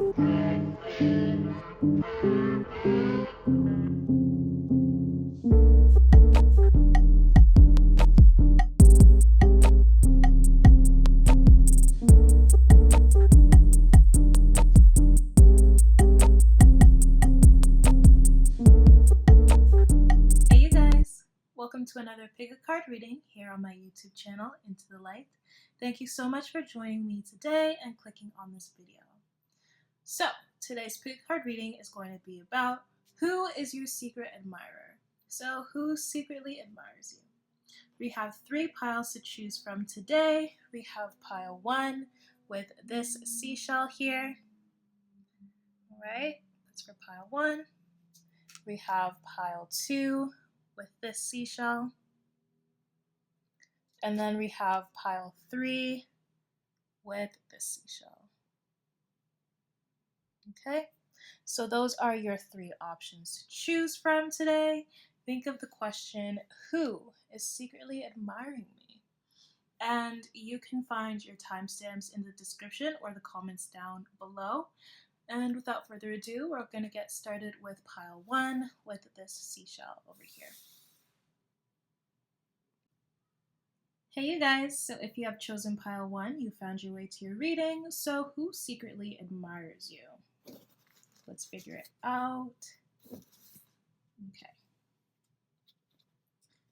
Welcome to another pick a card reading here on my YouTube channel, Into the Light. Thank you so much for joining me today and clicking on this video. So, today's pick a card reading is going to be about who is your secret admirer. So, who secretly admires you? We have 3 piles to choose from today. We have pile 1 with this seashell here. Alright, that's for pile 1. We have pile 2 with this seashell. And then we have pile 3 with this seashell. Okay, so those are your 3 options to choose from today. Think of the question, who is secretly admiring me? And you can find your timestamps in the description or the comments down below. And without further ado, we're going to get started with pile 1 with this seashell over here. Hey you guys, so if you have chosen pile 1, you found your way to your reading. So who secretly admires you? Let's figure it out. Okay.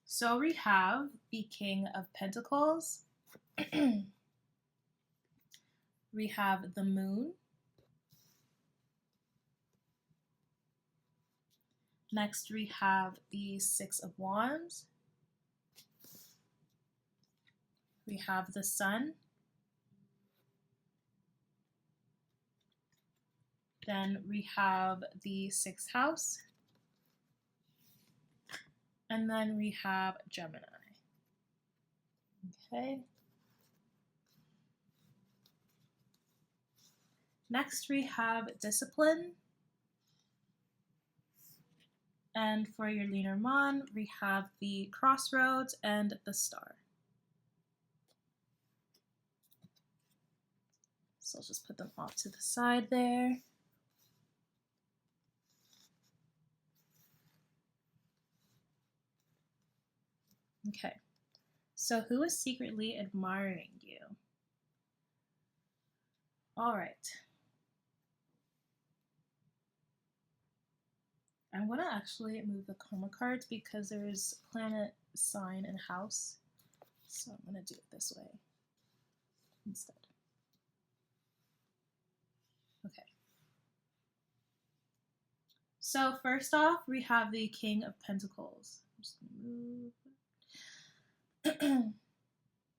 So we have the King of Pentacles. We have the Moon. Next we have the 6 of Wands. We have the Sun. Then we have the 6th house. And then we have Gemini. Okay. Next we have Discipline. And for your Lenormand, we have the Crossroads and the Star. So I'll just put them off to the side there. Okay, so who is secretly admiring you? All right. I'm going to actually move the karma cards because there's planet, sign, and house. So I'm going to do it this way instead. Okay. So first off, we have the King of Pentacles. I'm just gonna move.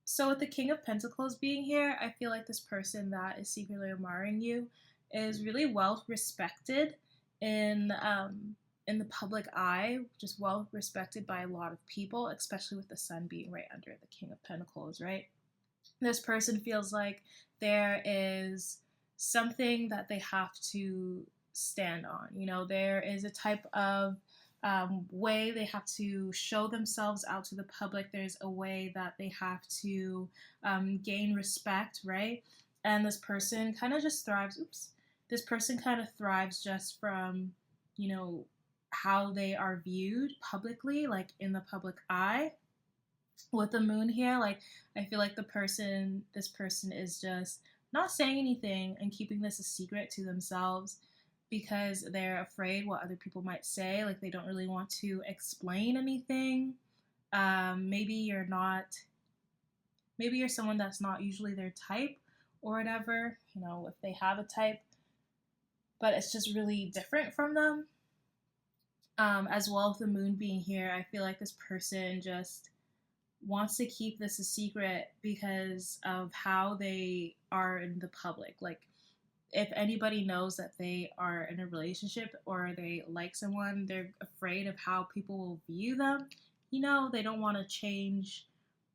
So with the King of Pentacles being here, I feel like this person that is secretly admiring you is really well respected in the public eye, just well respected by a lot of people, especially with the Sun being right under the King of Pentacles, right? This person feels like there is something that they have to stand on. You know, there is a type of way they have to show themselves out to the public. There's a way that they have to gain respect, right? And this person kind of just thrives. This person kind of thrives just from, you know, how they are viewed publicly, like in the public eye. With the Moon here, like I feel like this person is just not saying anything and keeping this a secret to themselves because they're afraid what other people might say. Like they don't really want to explain anything. Maybe you're someone that's not usually their type or whatever, you know, if they have a type, but it's just really different from them. As well with the Moon being here, I feel like this person just wants to keep this a secret because of how they are in the public. Like if anybody knows that they are in a relationship or they like someone, they're afraid of how people will view them. You know, they don't want to change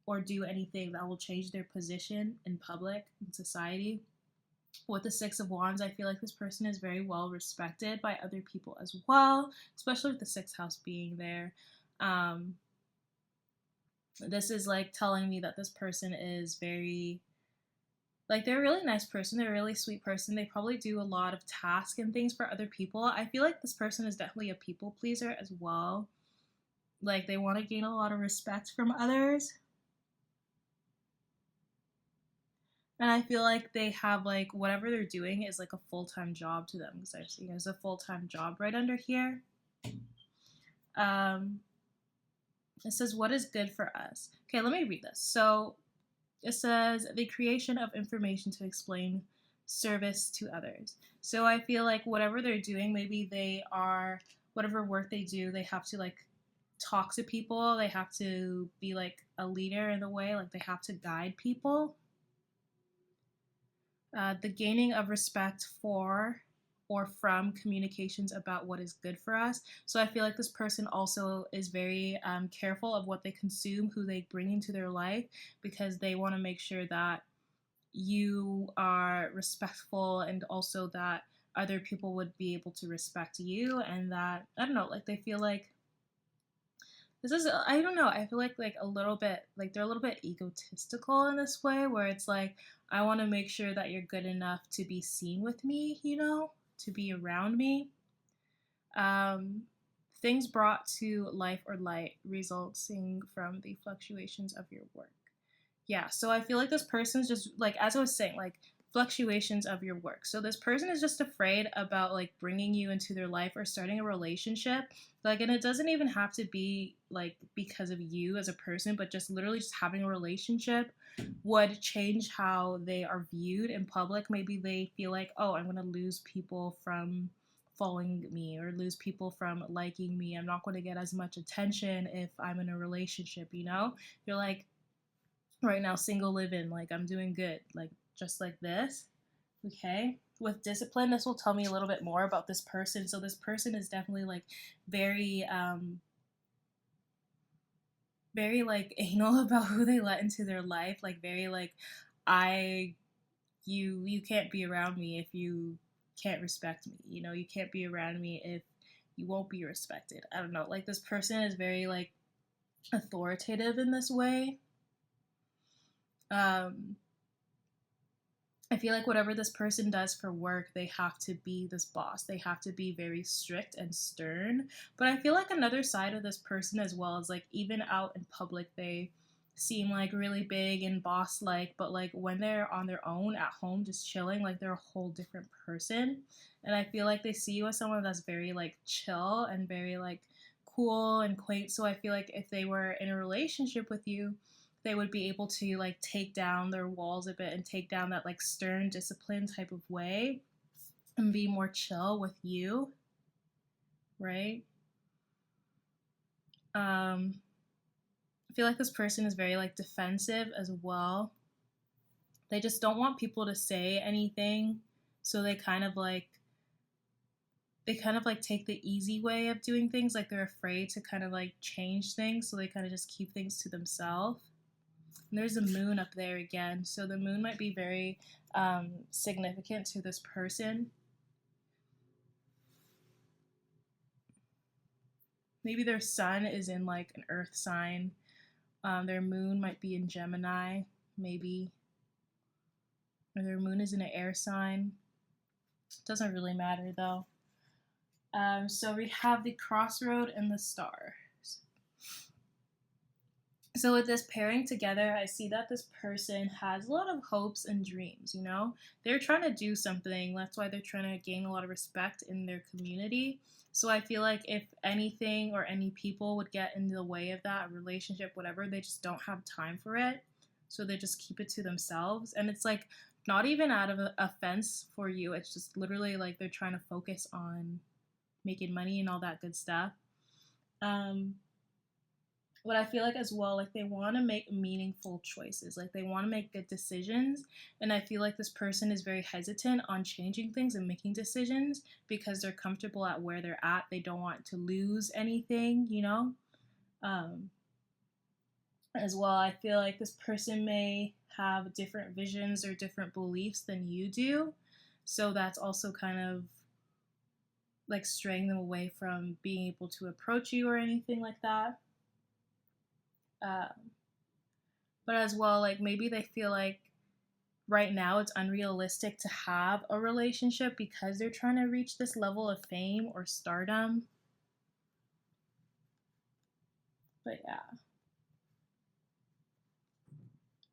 or do anything that will change their position in public, in society. With the 6 of Wands, I feel like this person is very well respected by other people as well, especially with the 6th house being there. This is like telling me that this person is very Like, they're a really nice person, they're a really sweet person, they probably do a lot of tasks and things for other people. I feel like this person is definitely a people pleaser as well. Like, they want to gain a lot of respect from others. And I feel like they have, like, whatever they're doing is like a full-time job to them, because I've seen there's a full-time job right under here. Um, it says, what is good for us? Okay, let me read this. So it says, the creation of information to explain service to others. So I feel like whatever they're doing, maybe they are, whatever work they do, they have to like talk to people, they have to be like a leader in a way, like they have to guide people. The gaining of respect for or from communications about what is good for us. So I feel like this person also is very careful of what they consume, who they bring into their life, because they want to make sure that you are respectful, and also that other people would be able to respect you, and that, I don't know, like they feel like this is, I don't know, I feel like a little bit, like they're a little bit egotistical in this way, where it's like, I want to make sure that you're good enough to be seen with me, you know, to be around me. um Things brought to life or light resulting from the fluctuations of your work. Yeah, so I feel like this person's just like, as I was saying, like fluctuations of your work. So this person is just afraid about like bringing you into their life or starting a relationship. Like, and it doesn't even have to be like because of you as a person, but just literally just having a relationship would change how they are viewed in public. Maybe they feel like, oh, I'm going to lose people from following me, or lose people from liking me. I'm not going to get as much attention if I'm in a relationship, you know? You're like, right now, single living, like I'm doing good, like just like this. Okay, with discipline, this will tell me a little bit more about this person. So this person is definitely like very very like anal about who they let into their life, like very like, I you can't be around me if you can't respect me, you know, you can't be around me if you won't be respected. I don't know, like this person is very like authoritative in this way. um I feel like whatever this person does for work, they have to be this boss. They have to be very strict and stern. But I feel like another side of this person as well is like, even out in public, they seem like really big and boss like, but like when they're on their own at home just chilling, like they're a whole different person. And I feel like they see you as someone that's very like chill and very like cool and quaint. So I feel like if they were in a relationship with you, they would be able to like take down their walls a bit and take down that like stern discipline type of way and be more chill with you, right? I feel like this person is very like defensive as well. They just don't want people to say anything, so they kind of like take the easy way of doing things, like they're afraid to kind of like change things, so they kind of just keep things to themselves. And there's a moon up there again, so the moon might be very significant to this person. Maybe their sun is in like an earth sign. Their moon might be in Gemini, maybe. Or their moon is in an air sign. Doesn't really matter though. So we have the crossroad and the star. So with this pairing together, I see that this person has a lot of hopes and dreams, you know? They're trying to do something. That's why they're trying to gain a lot of respect in their community. So I feel like if anything or any people would get in the way of that relationship, whatever, they just don't have time for it. So they just keep it to themselves. And it's like not even out of offense for you. It's just literally like they're trying to focus on making money and all that good stuff. Um, but I feel like as well, like they want to make meaningful choices, like they want to make good decisions. And I feel like this person is very hesitant on changing things and making decisions because they're comfortable at where they're at. They don't want to lose anything, you know? Um, as well, I feel like this person may have different visions or different beliefs than you do. So that's also kind of like straying them away from being able to approach you or anything like that. Um, but as well, like maybe they feel like right now it's unrealistic to have a relationship because they're trying to reach this level of fame or stardom. But yeah.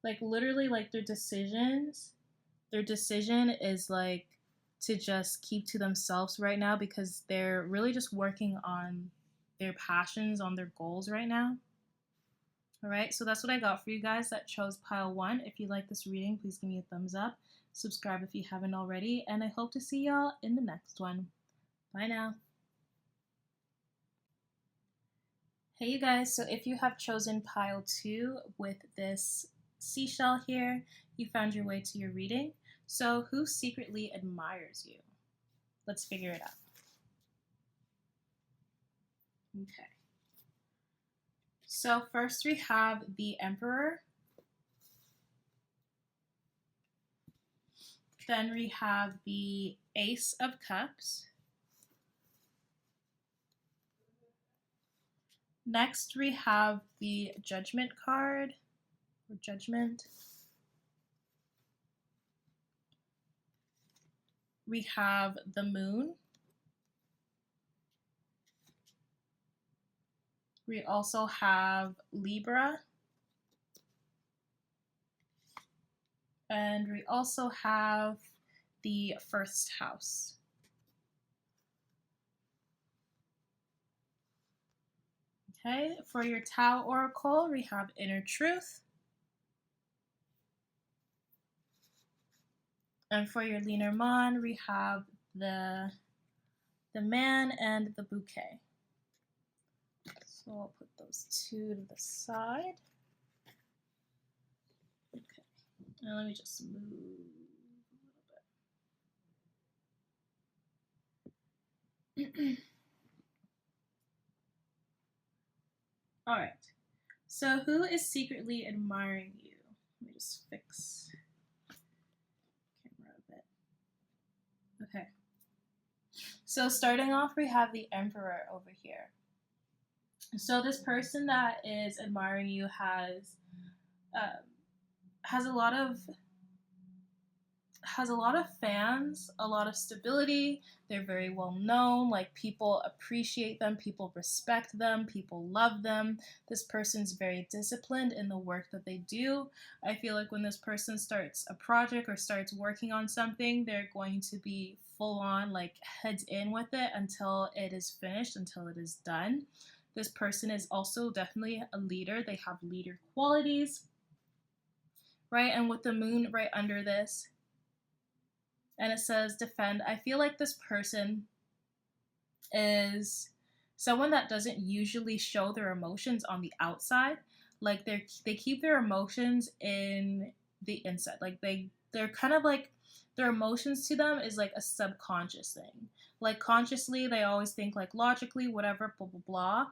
Like literally like their decision is like to just keep to themselves right now because they're really just working on their passions, on their goals right now. All right, so that's what I got for you guys that chose pile 1. If you like this reading, please give me a thumbs up. Subscribe if you haven't already, and I hope to see y'all in the next one. Bye now. Hey you guys, so if you have chosen pile 2 with this seashell here, you found your way to your reading. So who secretly admires you? Let's figure it out. Okay. So first we have the Emperor. Then we have the Ace of Cups. Next we have the Judgment card, or Judgment. We have the Moon. We also have Libra. And we also have the first house. Okay, for your Tao Oracle, we have Inner Truth. And for your Lenormand, we have the Man and the Bouquet. So I'll put those 2 to the side. Okay, and let me just move a little bit. All right, so who is secretly admiring you? Let me just fix camera a bit. Okay, so starting off, we have the Emperor over here. So this person that is admiring you has a lot of fans, a lot of stability. They're very well known. Like people appreciate them, people respect them, people love them. This person's very disciplined in the work that they do. I feel like when this person starts a project or starts working on something, they're going to be full on, like heads in with it until it is finished, until it is done. This person is also definitely a leader. They have leader qualities, right? And with the Moon right under this, and it says defend, I feel like this person is someone that doesn't usually show their emotions on the outside. Like they keep their emotions in the inside. Like they're kind of like, their emotions to them is like a subconscious thing. Like consciously they always think like logically, whatever, blah blah blah,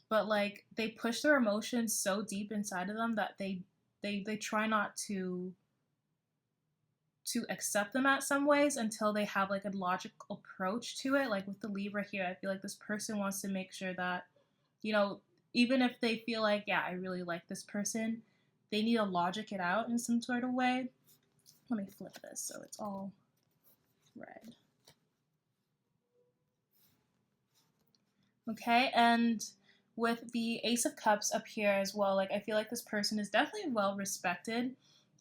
but like they push their emotions so deep inside of them that they try not to accept them at some ways until they have like a logical approach to it. Like with the Libra here, I feel like this person wants to make sure that, you know, even if they feel like, yeah, I really like this person, they need to logic it out in some sort of way. Let me flip this so it's all red. Okay, and with the Ace of Cups up here as well, like I feel like this person is definitely well respected.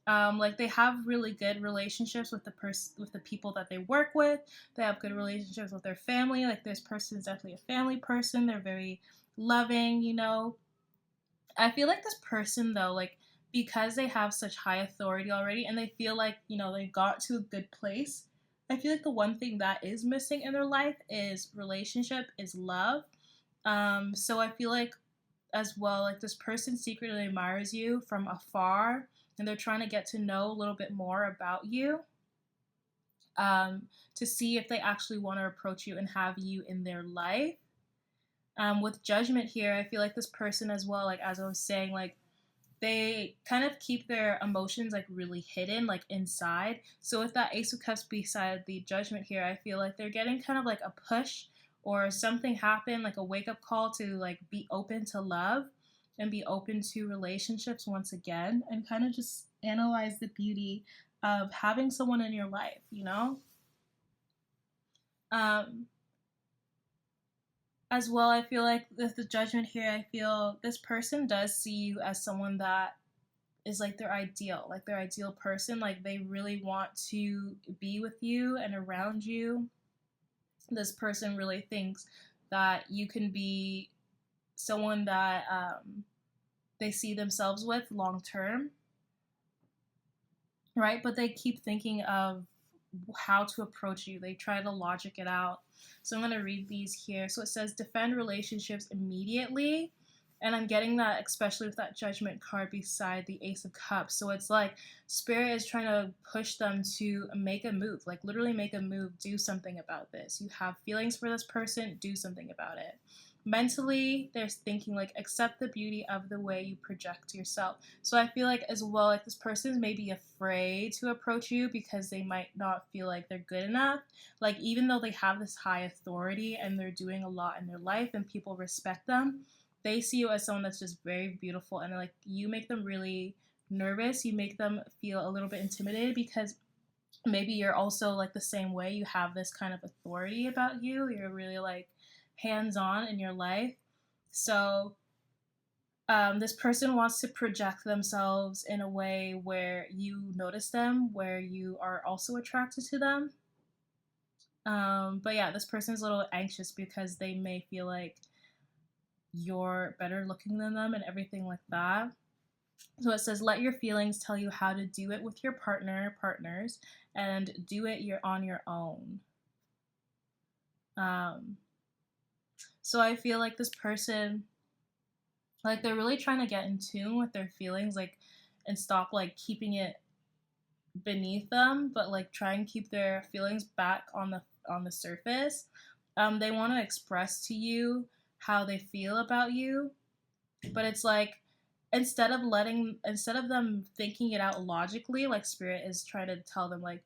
Like they have really good relationships with the people that they work with. They have good relationships with their family. Like this person is definitely a family person. They're very loving, you know. I feel like this person though, like because they have such high authority already and they feel like, you know, they got to a good place. I feel like the one thing that is missing in their life is relationship, is love. So I feel like as well, like this person secretly admires you from afar and they're trying to get to know a little bit more about you, to see if they actually want to approach you and have you in their life. With Judgment here, I feel like this person as well, like as I was saying, like they kind of keep their emotions like really hidden, like inside. So with that Ace of Cups beside the Judgment here, I feel like they're getting kind of like a push or something happen, like a wake-up call to like be open to love and be open to relationships once again and kind of just analyze the beauty of having someone in your life, you know? Um, as well, I feel like with the Judgment here, I feel this person does see you as someone that is like their ideal person. Like they really want to be with you and around you. This person really thinks that you can be someone that they see themselves with long term, right? But they keep thinking of how to approach you. They try to logic it out. So I'm going to read these here. So it says defend relationships immediately. And I'm getting that especially with that Judgment card beside the Ace of Cups. So it's like Spirit is trying to push them to make a move, like literally make a move, do something about this. You have feelings for this person, do something about it. Mentally, they're thinking like accept the beauty of the way you project yourself. So I feel like as well, like this person may be afraid to approach you because they might not feel like they're good enough. Like even though they have this high authority and they're doing a lot in their life and people respect them, they see you as someone that's just very beautiful, and like you make them really nervous. You make them feel a little bit intimidated because maybe you're also like the same way. You have this kind of authority about you. You're really like hands-on in your life. So this person wants to project themselves in a way where you notice them, where you are also attracted to them. But yeah, this person's a little anxious because they may feel like you're better looking than them and everything like that. So it says, let your feelings tell you how to do it with your partners, and do it on your own. So I feel like this person, like they're really trying to get in tune with their feelings, like, and stop like keeping it beneath them, but like try and keep their feelings back on the surface. They want to express to you how they feel about you, but it's like instead of them thinking it out logically, like Spirit is trying to tell them like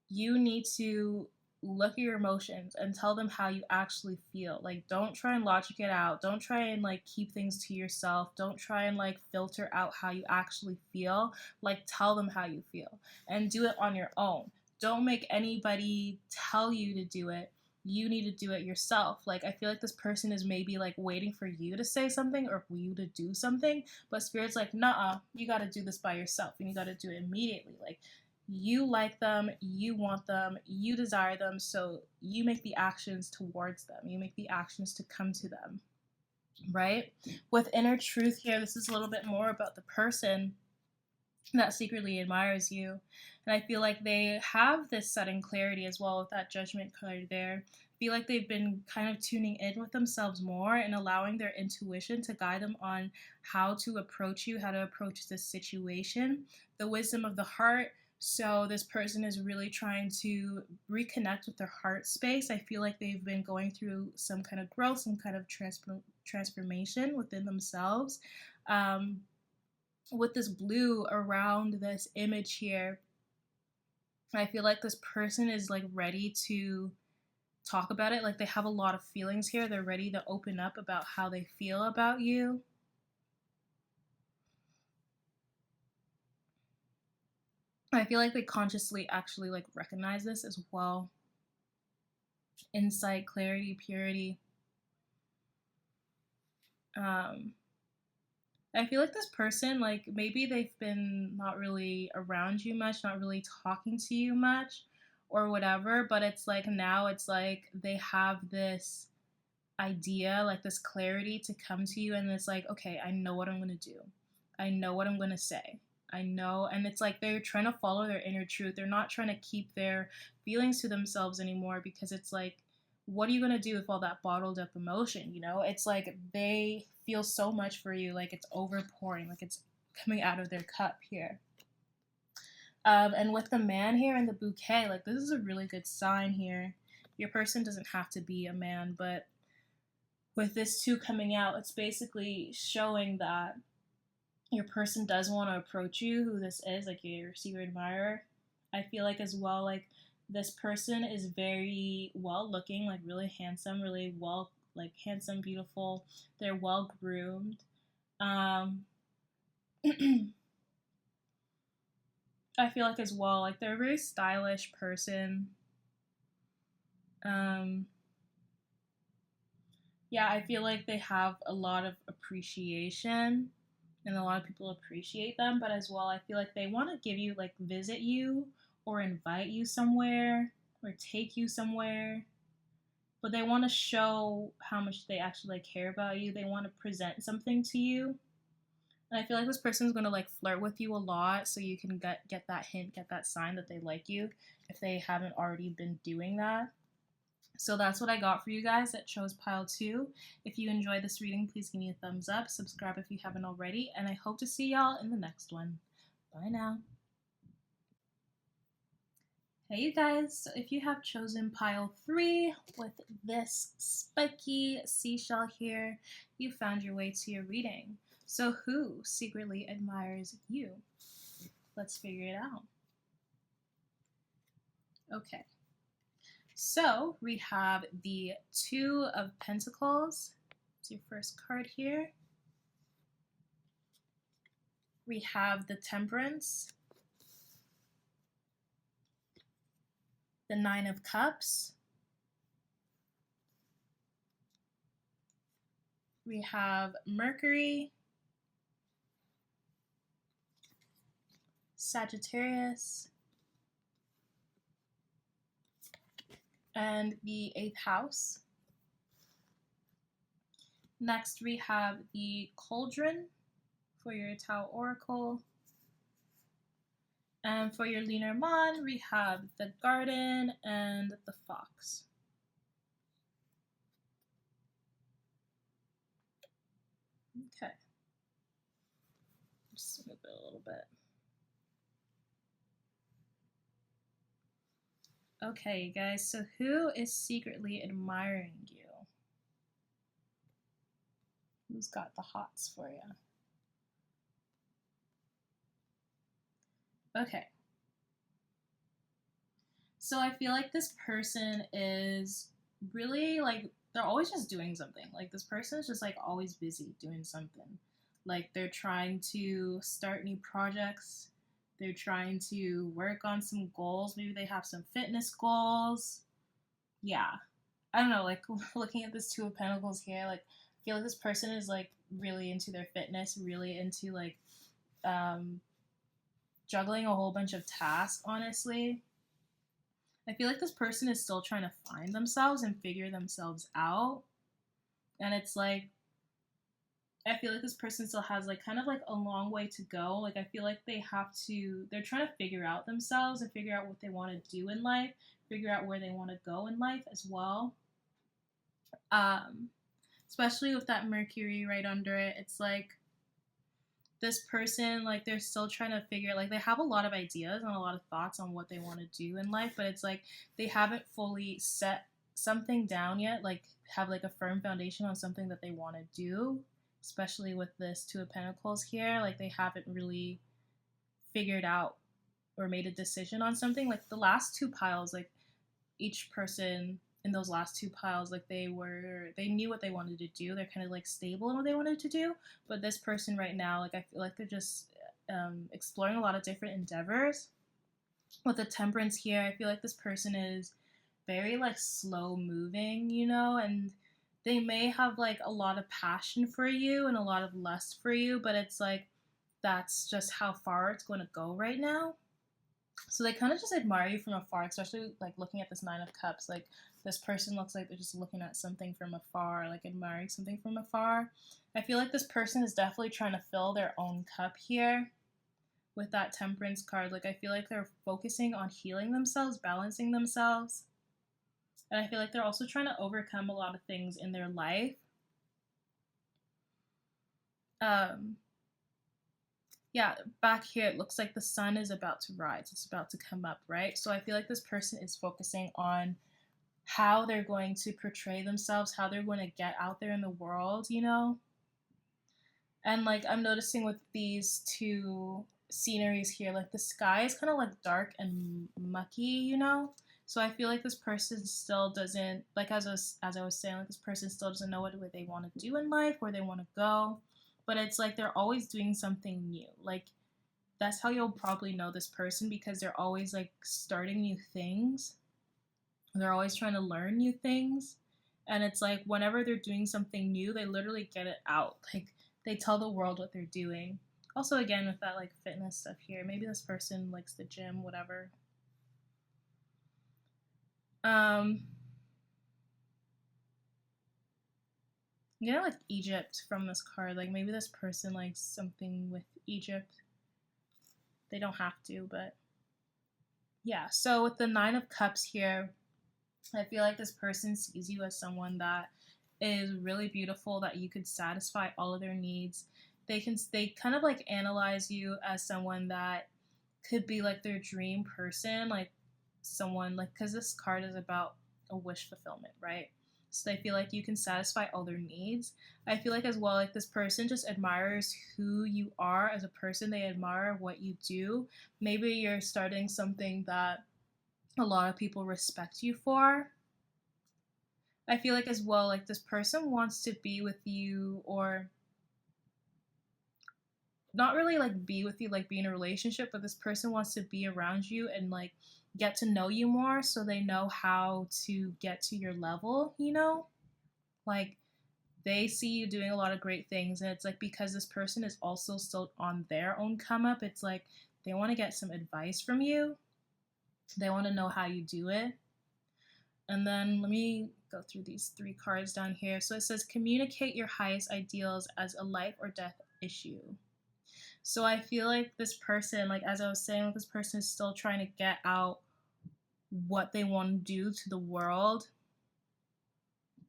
you need to look at your emotions and tell them how you actually feel. Like don't try and logic it out. Don't try and like keep things to yourself. Don't try and like filter out how you actually feel. Like tell them how you feel and do it on your own. Don't make anybody tell you to do it. You need to do it yourself. Like I feel like this person is maybe like waiting for you to say something or for you to do something, but Spirit's like, nah, you got to do this by yourself and you got to do it immediately. Like you like them, you want them, you desire them, so you make the actions towards them. You make the actions to come to them, right? With inner truth here, this is a little bit more about the person that secretly admires you. And I feel like they have this sudden clarity as well with that Judgment card there. I feel like they've been kind of tuning in with themselves more and allowing their intuition to guide them on how to approach you, how to approach this situation. The wisdom of the heart. So this person is really trying to reconnect with their heart space. I feel like they've been going through some kind of growth, some kind of transformation within themselves. With this blue around this image here, I feel like this person is like ready to talk about it. Like they have a lot of feelings here. They're ready to open up about how they feel about you. I feel like they consciously actually like recognize this as well. Insight, clarity, purity. I feel like this person, like maybe they've been not really around you much, not really talking to you much or whatever, but it's like now it's like they have this idea, like this clarity to come to you, and it's like, okay, I know what I'm going to do. I know what I'm going to say. I know, and it's like they're trying to follow their inner truth. They're not trying to keep their feelings to themselves anymore because it's like, what are you going to do with all that bottled up emotion? You know, it's like they feel so much for you, like it's overpouring, like it's coming out of their cup here. And with the man here and the bouquet, like this is a really good sign here. Your person doesn't have to be a man, but with this two coming out, it's basically showing that your person does want to approach you, who this is, like your secret admirer. I feel like as well, like this person is very well looking, like really handsome, really well, like handsome, beautiful. They're well groomed. I feel like as well, like they're a very stylish person. Um, yeah, I feel like they have a lot of appreciation and a lot of people appreciate them, but as well, I feel like they want to give you, like, visit you or invite you somewhere or take you somewhere, but they want to show how much they actually like care about you. They want to present something to you. And I feel like this person is going to like flirt with you a lot so you can get that hint, get that sign that they like you if they haven't already been doing that. So that's what I got for you guys that chose pile 2. If you enjoyed this reading, please give me a thumbs up, subscribe if you haven't already, and I hope to see y'all in the next one. Bye now. Hey you guys, so if you have chosen pile 3 with this spiky seashell here, you found your way to your reading. So who secretly admires you? Let's figure it out. Okay. So we have the 2 of Pentacles. It's your first card here. We have the Temperance, the 9 of Cups. We have Mercury, Sagittarius, and the 8th house. Next we have the Cauldron for your Tao Oracle. And for your Lenormand, we have the Garden and the Fox. Okay. Just move it a little bit. Okay, you guys, so who is secretly admiring you? Who's got the hots for you? Okay. So I feel like this person is really like, they're always just doing something. Like this person is just like always busy doing something. Like they're trying to start new projects. They're trying to work on some goals. Maybe they have some fitness goals. Yeah. I don't know, like looking at this 2 of Pentacles here, like I feel like this person is like really into their fitness, really into like juggling a whole bunch of tasks, honestly. I feel like this person is still trying to find themselves and figure themselves out. And it's like, I feel like this person still has like kind of like a long way to go. Like I feel like they're trying to figure out themselves and figure out what they want to do in life, figure out where they want to go in life as well. Especially with that Mercury right under it, it's like this person, like they're still trying to figure, like they have a lot of ideas and a lot of thoughts on what they want to do in life, but it's like they haven't fully set something down yet, like have like a firm foundation on something that they want to do, especially with this 2 of Pentacles here. Like they haven't really figured out or made a decision on something. Like the last 2 piles, like each person in those last 2 piles, like they knew what they wanted to do. They're kind of like stable in what they wanted to do. But this person right now, like I feel like they're just exploring a lot of different endeavors. With the Temperance here, I feel like this person is very like slow moving, you know, and they may have like a lot of passion for you and a lot of lust for you, but it's like that's just how far it's going to go right now. So they kind of just admire you from afar, especially like looking at this 9 of Cups. Like this person looks like they're just looking at something from afar, like admiring something from afar. I feel like this person is definitely trying to fill their own cup here with that Temperance card. Like I feel like they're focusing on healing themselves, balancing themselves. And I feel like they're also trying to overcome a lot of things in their life. Yeah, back here it looks like the sun is about to rise. It's about to come up, right? So I feel like this person is focusing on how they're going to portray themselves, how they're going to get out there in the world, you know? And like I'm noticing with these 2 sceneries here, like the sky is kind of like dark and mucky, you know? So I feel like this person still doesn't, like as I was saying, like this person still doesn't know what they want to do in life, where they want to go. But it's like they're always doing something new. Like that's how you'll probably know this person, because they're always like starting new things. They're always trying to learn new things. And it's like whenever they're doing something new, they literally get it out. Like they tell the world what they're doing. Also, again, with that like fitness stuff here, maybe this person likes the gym, whatever. Um, like Egypt from this card. Like maybe this person likes something with Egypt. They don't have to, but yeah. So with the Nine of Cups here, I feel like this person sees you as someone that is really beautiful, that you could satisfy all of their needs. They kind of like analyze you as someone that could be like their dream person, like someone like, because this card is about a wish fulfillment, right? So they feel like you can satisfy all their needs. I feel like as well, like this person just admires who you are as a person. They admire what you do. Maybe you're starting something that a lot of people respect you for. I feel like as well, like this person wants to be with you, or not really like be with you, like be in a relationship, but this person wants to be around you and like get to know you more, so they know how to get to your level, Like they see you doing a lot of great things, and it's like because this person is also still on their own come up, it's like they want to get some advice from you. They want to know how you do it. And then let me go through these 3 cards down here. So it says communicate your highest ideals as a life or death issue. So I feel like this person, like as I was saying, this person is still trying to get out what they want to do to the world.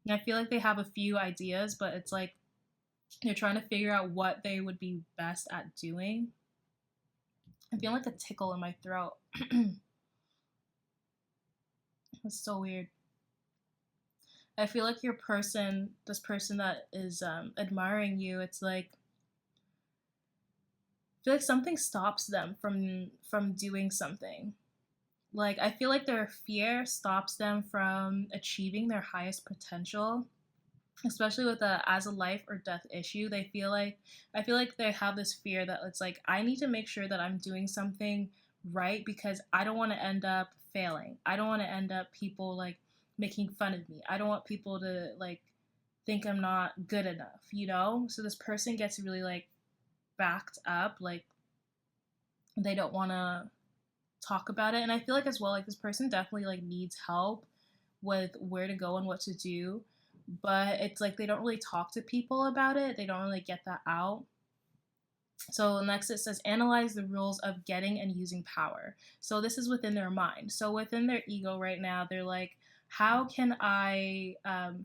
And I feel like they have a few ideas, but it's like they're trying to figure out what they would be best at doing. I feel like a tickle in my throat. It's so weird. I feel like this person that is admiring you, it's like I feel like something stops them from doing something. Like I feel like their fear stops them from achieving their highest potential, especially with a as a life or death issue. I feel like they have this fear that it's like I need to make sure that I'm doing something right, because I don't want to end up failing. I don't want to end up people like making fun of me. I don't want people to like think I'm not good enough. So this person gets really like backed up, like they don't want to talk about it. And I feel like as well, like this person definitely like needs help with where to go and what to do, but it's like they don't really talk to people about it. They don't really get that out. So next it says analyze the rules of getting and using power. So this is within their mind. So within their ego right now, they're like, how can I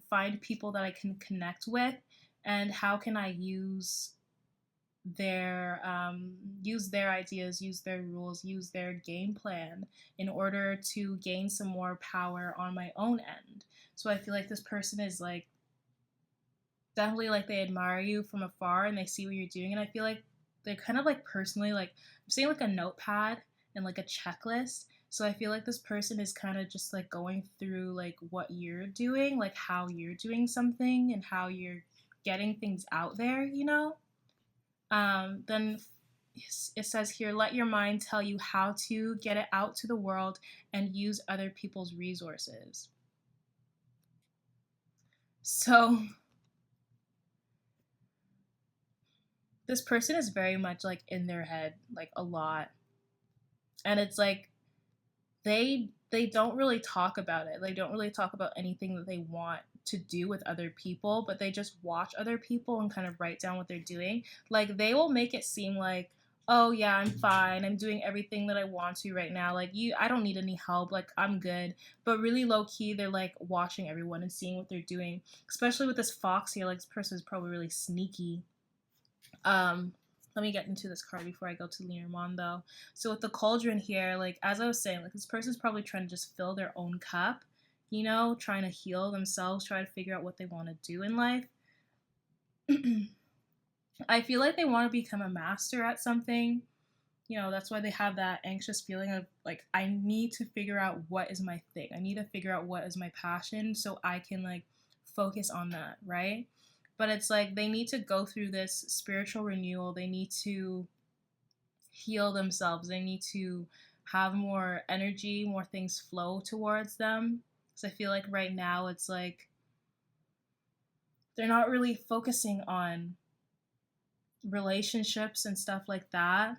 find people that I can connect with, and how can I use their ideas, use their rules, use their game plan in order to gain some more power on my own end. So I feel like this person is like definitely like they admire you from afar and they see what you're doing, and I feel like they're kind of like personally like I'm saying like a notepad and like a checklist. So I feel like this person is kind of just like going through like what you're doing, like how you're doing something and how you're getting things out there. Then it says here, let your mind tell you how to get it out to the world and use other people's resources. So this person is very much like in their head, like a lot. And it's like they don't really talk about it. They don't really talk about anything that they want to do with other people, but they just watch other people and kind of write down what they're doing. Like they will make it seem like, oh yeah, I'm fine. I'm doing everything that I want to right now. Like I don't need any help. Like I'm good. But really low key, they're like watching everyone and seeing what they're doing. Especially with this fox here, like this person is probably really sneaky. Let me get into this card before I go to Lenormand though. So with the cauldron here, like as I was saying, like this person's probably trying to just fill their own cup, trying to heal themselves, try to figure out what they want to do in life. I feel like they want to become a master at something. That's why they have that anxious feeling of like, I need to figure out what is my thing. I need to figure out what is my passion so I can like focus on that, right? But it's like they need to go through this spiritual renewal. They need to heal themselves. They need to have more energy, more things flow towards them. So I feel like right now it's like they're not really focusing on relationships and stuff like that,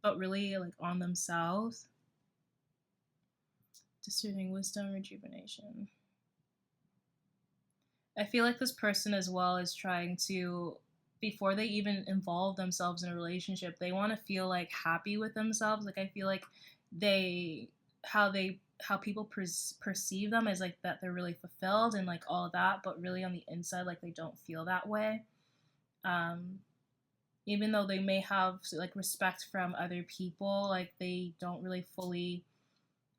but really like on themselves. Discerning wisdom, rejuvenation. I feel like this person as well is trying to, before they even involve themselves in a relationship, they want to feel like happy with themselves. Like I feel like they, how people perceive them is like that they're really fulfilled and like all of that, but really on the inside, like they don't feel that way. Um, Even though they may have like respect from other people, like they don't really fully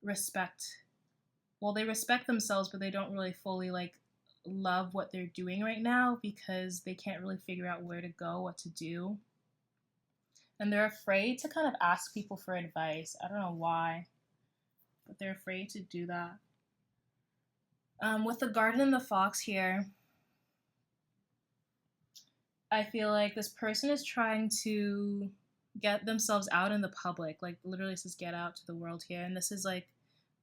respect. Well, they respect themselves, but they don't really fully like love what they're doing right now because they can't really figure out where to go, what to do. And they're afraid to kind of ask people for advice. I don't know why, but they're afraid to do that. With the garden and the fox here, I feel like this person is trying to get themselves out in the public. Like literally says get out to the world here. And this is like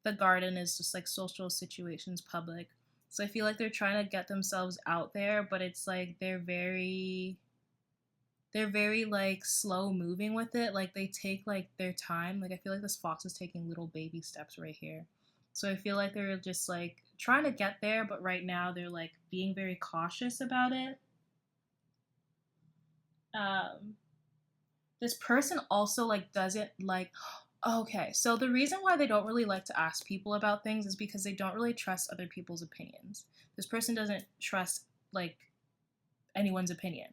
the garden is just like social situations public. So I feel like they're trying to get themselves out there, but it's like they're very like slow moving with it. Like they take like their time. Like I feel like this fox is taking little baby steps right here. So I feel like they're just like trying to get there, but right now they're like being very cautious about it. Um, this person also like doesn't like. Okay, so the reason why they don't really like to ask people about things is because they don't really trust other people's opinions. This person doesn't trust like anyone's opinion.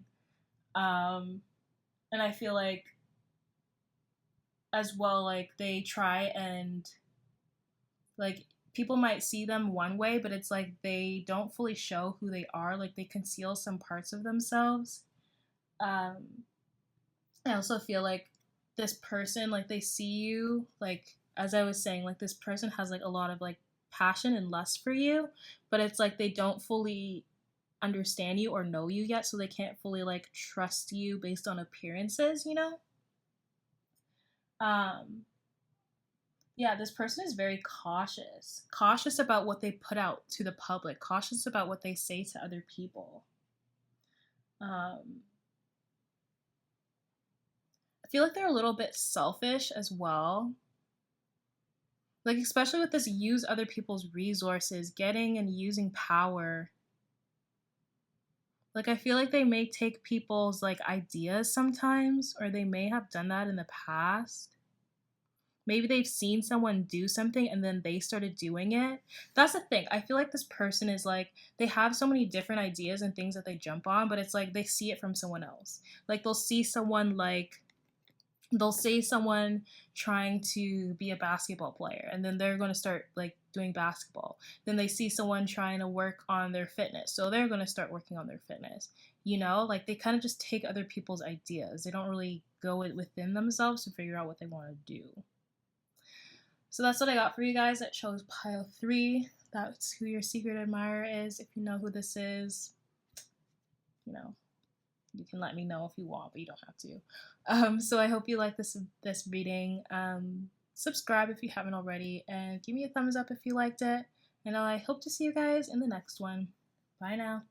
Um, and I feel like as well, like they try and like people might see them one way, but it's like they don't fully show who they are. Like they conceal some parts of themselves. Um, I also feel like this person, like they see you, like as I was saying, like this person has like a lot of like passion and lust for you, but it's like they don't fully understand you or know you yet, so they can't fully like trust you based on appearances, you know? Um, yeah, this person is very cautious. Cautious about what they put out to the public, cautious about what they say to other people. Um, I feel like they're a little bit selfish as well. Like, especially with this use other people's resources, getting and using power. Like, I feel like they may take people's, like, ideas sometimes, or they may have done that in the past. Maybe they've seen someone do something and then they started doing it. That's the thing. I feel like this person is like, they have so many different ideas and things that they jump on, but it's like they see it from someone else. Like, they'll see someone like, they'll say someone trying to be a basketball player and then they're going to start like doing basketball. Then they see someone trying to work on their fitness, so they're going to start working on their fitness. You know, like they kind of just take other people's ideas. They don't really go within themselves to figure out what they want to do. So that's what I got for you guys. That shows pile 3. That's who your secret admirer is. If you know who this is, you know, you can let me know if you want, but you don't have to. So I hope you like this reading. Subscribe if you haven't already, and give me a thumbs up if you liked it. And I hope to see you guys in the next one. Bye now.